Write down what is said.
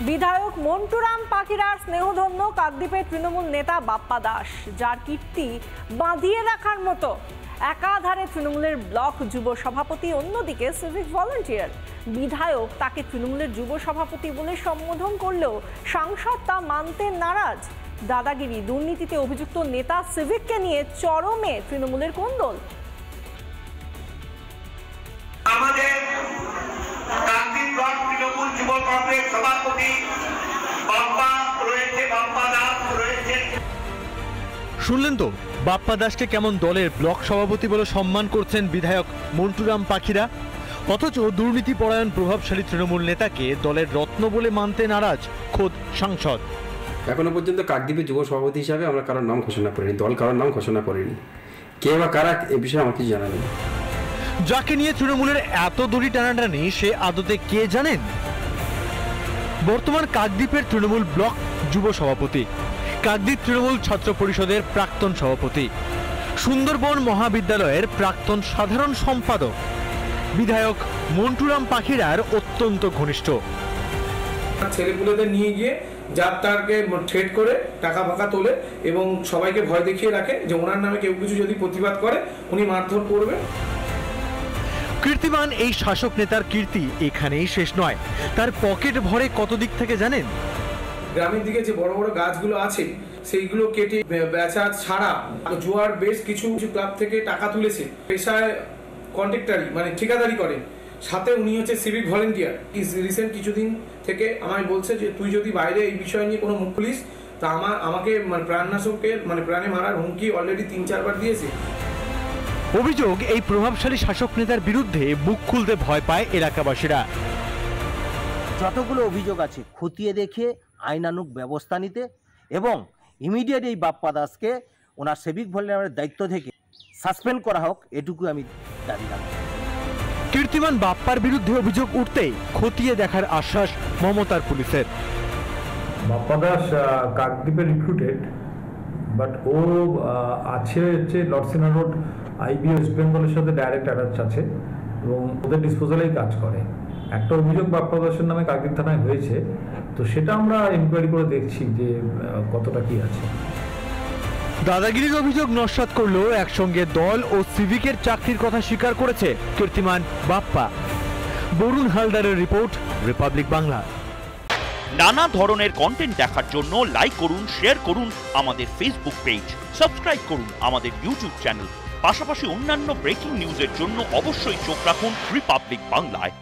বিধায়ক মন্টুরাম পাখিরার স্নেহধন্য কাকদ্বীপের তৃণমূল নেতা বাপ্পা দাস, যার কীর্তি বাঁধিয়ে রাখার মতো। একাধারে তৃণমূলের ব্লক যুব সভাপতি, অন্যদিকে সিভিক ভলান্টিয়ার। বিধায়ক তাকে তৃণমূলের যুব সভাপতি বলে সম্বোধন করলেও সাংসদ তা মানতে নারাজ। দাদাগিরি, দুর্নীতিতে অভিযুক্ত নেতা সিভিককে নিয়ে চরমে তৃণমূলের কোন্দল। আমাদের কাকদ্বীপ ব্লক তৃণমূল যুব কংগ্রেস সভাপতি বাপ্পা রয়েছে, বাপ্পা দাস রয়েছে। শুনলেন তো, বাপ্পা দাসকে কেমন দলের ব্লক সভাপতি বলে সম্মান করছেন বিধায়ক মন্টুরাম পাখিরা। অথচ দুর্নীতি পরায়ণ প্রভাবশালী তৃণমূল নেতাকে দলের রত্ন বলে মানতে নারাজ খোদ সাংসদ। এখনো পর্যন্ত কাকদ্বীপের যুব সভাপতি হিসাবে আমরা কারোর নাম ঘোষণা করিনি, দল কারোর নাম ঘোষণা করিনি। কে বা কারা এ বিষয়ে আমার কিছু জানা নেই। যাকে নিয়ে তৃণমূলের এত দড়ি টানাটানি, সে আদতে কে জানেন? বর্তমান কাকদ্বীপের তৃণমূল ব্লক যুব সভাপতি, কাকদ্বীপ তৃণমূল ছাত্র পরিষদের প্রাক্তন সভাপতি, সুন্দরবন মহাবিদ্যালয়ের প্রাক্তন সাধারণ সম্পাদক, বিধায়ক মন্টুরাম পাখিরার অত্যন্ত ঘনিষ্ঠ। ছেলেপুলেদের নিয়ে গিয়ে যাত্রাকে থ্রেট করে টাকা ফাঁকা তোলে এবং সবাইকে ভয় দেখিয়ে রাখে যে ওনার নামে কেউ কিছু যদি প্রতিবাদ করে উনি মারধর করবে। কীর্তিমান এই শাসক নেতার কীর্তি এখানেই শেষ নয়, তার পকেট ভরে কত দিক থেকে জানেন? গ্রামের দিকে যে বড় বড় গাছগুলো আছে সেইগুলো কেটে বেচা ছাড়া জুয়ার বেশ কিছু ক্লাব থেকে টাকা তুলেছে। পেশায় কন্ট্রাক্টরি মানে ঠিকাদারি করে, সাথে উনি হচ্ছে সিভিক ভলেন্টিয়ার। রিসেন্ট কিছুদিন থেকে আমায় বলছে যে তুই যদি বাইরে এই বিষয় নিয়ে কোনো মুখ খুলিস তা আমাকে মানে প্রাণনাশকের মানে প্রাণে মারার হুমকি অলরেডি 3-4 বার দিয়েছে। অভিযোগ, এই প্রভাবশালী শাসক নেতার বিরুদ্ধে মুখ খুলতে ভয় পায় এলাকাবাসীরা। যতগুলো অভিযোগ আছে খতিয়ে দেখে আইনানুগ ব্যবস্থা নিতে এবং ইমিডিয়েট এই বাপ্পা দাসকে ওনার সিভিক ভলেন্টিয়ারের দায়িত্ব থেকে সাসপেন্ড করা হোক, এটুকু আমি দাবি রাখি। কীর্তিমান বাপ্পার বিরুদ্ধে অভিযোগ উঠতেই খতিয়ে দেখার আশ্বাস মমতার পুলিশের। বাপ্পা দাস কাকদ্বীপে রিক্রুটেড, বাট ও আছে হচ্ছে লর্ডসিনা রোড আইবি ওয়েস্ট বেঙ্গলের সাথে ডাইরেক্ট অ্যাটাচ আছে এবং ওদের ডিসপোজালেই কাজ করে। একটা অভিযোগ বাপ্পা দাসের নামে কাকদ্বীপ থানায় হয়েছে, তো সেটা আমরা ইনকোয়ারি করে দেখছি যে কতটা কি আছে। দাদাগিরির অভিযোগ নস্যাৎ করলেও একসঙ্গে দল ও সিভিকের চাকরির কথা স্বীকার করেছে কীর্তিমান বাপ্পা। বরুণ হালদারের রিপোর্ট, রিপাবলিক বাংলা। নানা ধরনের কন্টেন্ট দেখার জন্য লাইক করুন, শেয়ার করুন আমাদের ফেসবুক পেজ, সাবস্ক্রাইব করুন আমাদের ইউটিউব চ্যানেল। পাশাপাশি অন্যান্য ব্রেকিং নিউজের জন্য অবশ্যই চোখ রাখুন রিপাবলিক বাংলায়।